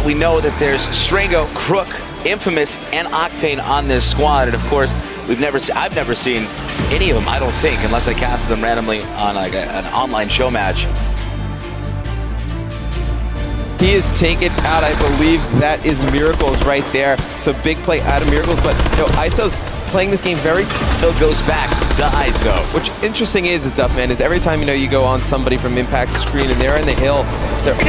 we know that there's Stringo, Crook, Infamous, and Octane on this squad, and of course, I've never seen any of them, I don't think, unless I casted them randomly on like an online show match. He is taken out. I believe that is Miracles right there. So big play out of Miracles, but ISO's playing this game very... Hill goes back to ISO. Which interesting is Duffman, is every time you go on somebody from Impact's screen and they're in the hill, they're... Let's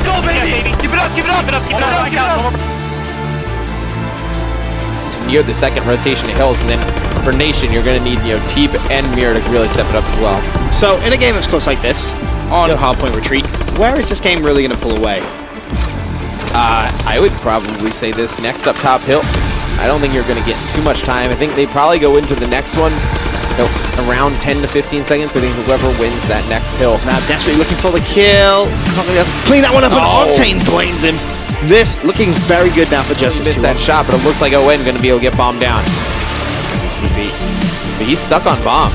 go, baby! Keep it up, keep it up, keep it up, keep it up, keep it up! Near the second rotation of hills, and then for Nation, you're going to need Teeb and Mirror to really step it up as well. So in a game that's close like this, on hardpoint retreat, where is this game really going to pull away? I would probably say this next up top hill. I don't think you're going to get too much time. I think they probably go into the next one around 10 to 15 seconds. I think whoever wins that next hill. Now desperately looking for the kill. Clean that one up, and Octane blames him. This looking very good now for JusTus. Missed that shot, but it looks like Owen going to be able to get bombed down. But he's stuck on bomb.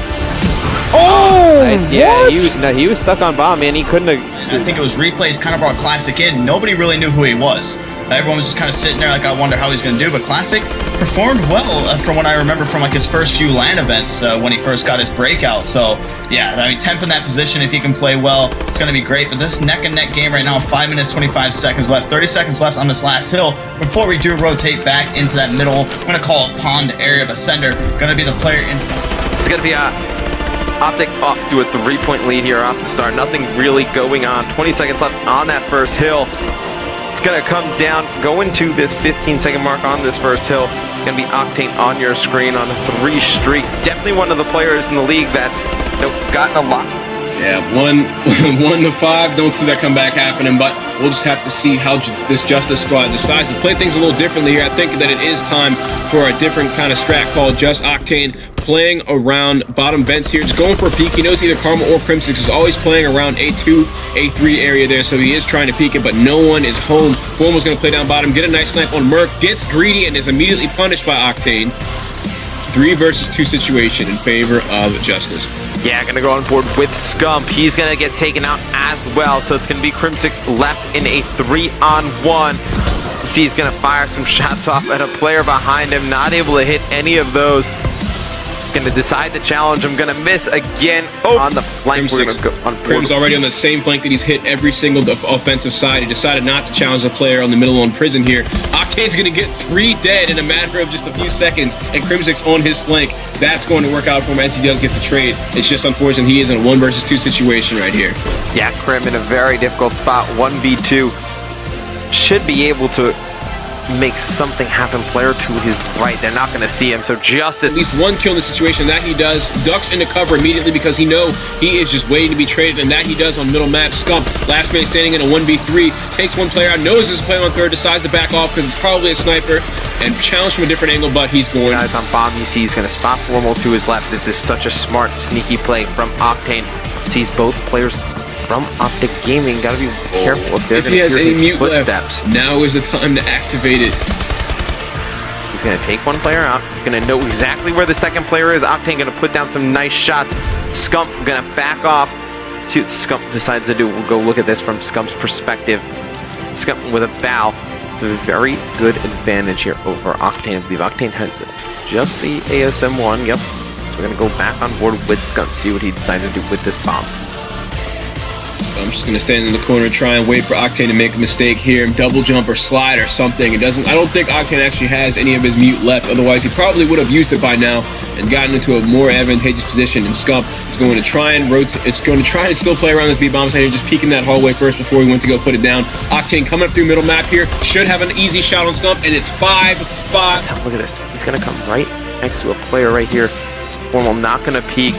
Oh! Yeah, he was stuck on bomb, man. He couldn't have... I think it was replays kind of brought Classic in. Nobody really knew who he was. Everyone was just kind of sitting there like, I wonder how he's going to do. But Classic performed well from what I remember from like his first few LAN events when he first got his breakout. So yeah, I mean, 10th in that position, if he can play well, it's going to be great. But this neck and neck game right now, 5 minutes, 25 seconds left, 30 seconds left on this last hill. Before we do rotate back into that middle, I'm going to call it pond area of Ascender. Going to be the player inside. It's going to be Optic off to a 3-point lead here off the start. Nothing really going on. 20 seconds left on that first hill. It's going to come down, go into this 15-second mark on this first hill. It's going to be Octane on your screen on a 3 streak. Definitely one of the players in the league that's gotten a lot. Yeah, 1 to 5. Don't see that comeback happening, but we'll just have to see how this JusTus squad decides to play things a little differently here. I think that it is time for a different kind of strat called Just Octane, playing around bottom vents here, just going for a peek. He knows either Karma or Crimsix is always playing around A2, A3 area there, so he is trying to peek it, but no one is home. Formal's going to play down bottom, get a nice snipe on Merc, gets greedy, and is immediately punished by Octane. 3 versus 2 situation in favor of JusTus. Yeah, gonna go on board with Scump. He's gonna get taken out as well, so it's gonna be Crimsix left in a 3-on-1. See, he's gonna fire some shots off at a player behind him, not able to hit any of those. Gonna decide to challenge him, gonna miss again on the flank. We're gonna go on board. Crim's already on the same flank that he's hit every single offensive side. He decided not to challenge the player on the middle on prison here. Octane's gonna get 3 dead in a matter of just a few seconds, and Crimsix on his flank. That's going to work out for him as he does get the trade. It's just unfortunate he is in a 1 versus 2 situation right here. Yeah, Crim in a very difficult spot, 1v2. Should be able to make something happen. Player to his right, they're not going to see him, so JusTus. At least 1 kill in the situation, that he does. Ducks into cover immediately because he is just waiting to be traded, and that he does on middle map. Scump, last man standing in a 1v3, takes 1 player out, knows there's a player on third, decides to back off because it's probably a sniper, and challenge from a different angle, but he's going. Guys on bomb, you see he's going to spot Formal to his left. This is such a smart, sneaky play from Octane. Sees both players from Optic Gaming. Gotta be careful if they're going to hear his footsteps. Left, now is the time to activate it. He's going to take 1 player out. He's going to know exactly where the second player is. Octane going to put down some nice shots. Scump going to back off. See what Scump decides to do. We'll go look at this from Scump's perspective. Scump with a bow. It's a very good advantage here over Octane. I believe Octane has just the ASM1. Yep. So we're going to go back on board with Scump, see what he decides to do with this bomb. So I'm just going to stand in the corner, try and wait for Octane to make a mistake here, double jump or slide or something. I don't think Octane actually has any of his mute left, otherwise he probably would have used it by now and gotten into a more advantageous position. And Scump is going to try and rotate. It's going to try and still play around this B-bomb side here, just peeking that hallway first before he went to go put it down. Octane coming up through middle map here, should have an easy shot on Scump, and it's 5-5. Look at this. He's going to come right next to a player right here. Formal not going to peek.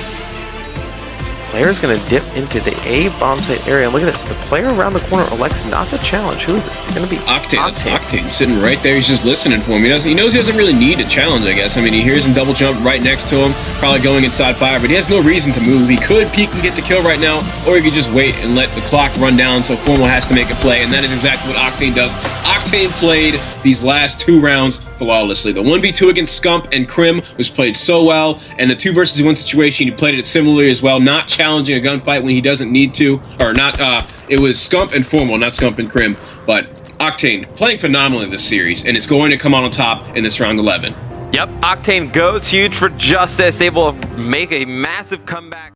Player's going to dip into the A bomb site area. Look at this. The player around the corner elects not to challenge. Who is this? It's going to be Octane. Octane sitting right there. He's just listening for him. He knows he doesn't really need a challenge, I guess. I mean, he hears him double jump right next to him, probably going inside fire, but he has no reason to move. He could peek and get the kill right now, or he could just wait and let the clock run down so Formal has to make a play, and that is exactly what Octane does. Octane played these last 2 rounds flawlessly. The 1v2 against Scump and Crim was played so well, and the 2 versus 1 situation, he played it similarly as well, not challenging a gunfight when he doesn't need to, or not, it was Scump and Formal, not Scump and Crim, but Octane playing phenomenally in this series, and it's going to come out on top in this round 11. Yep, Octane goes huge for JusTus, able to make a massive comeback.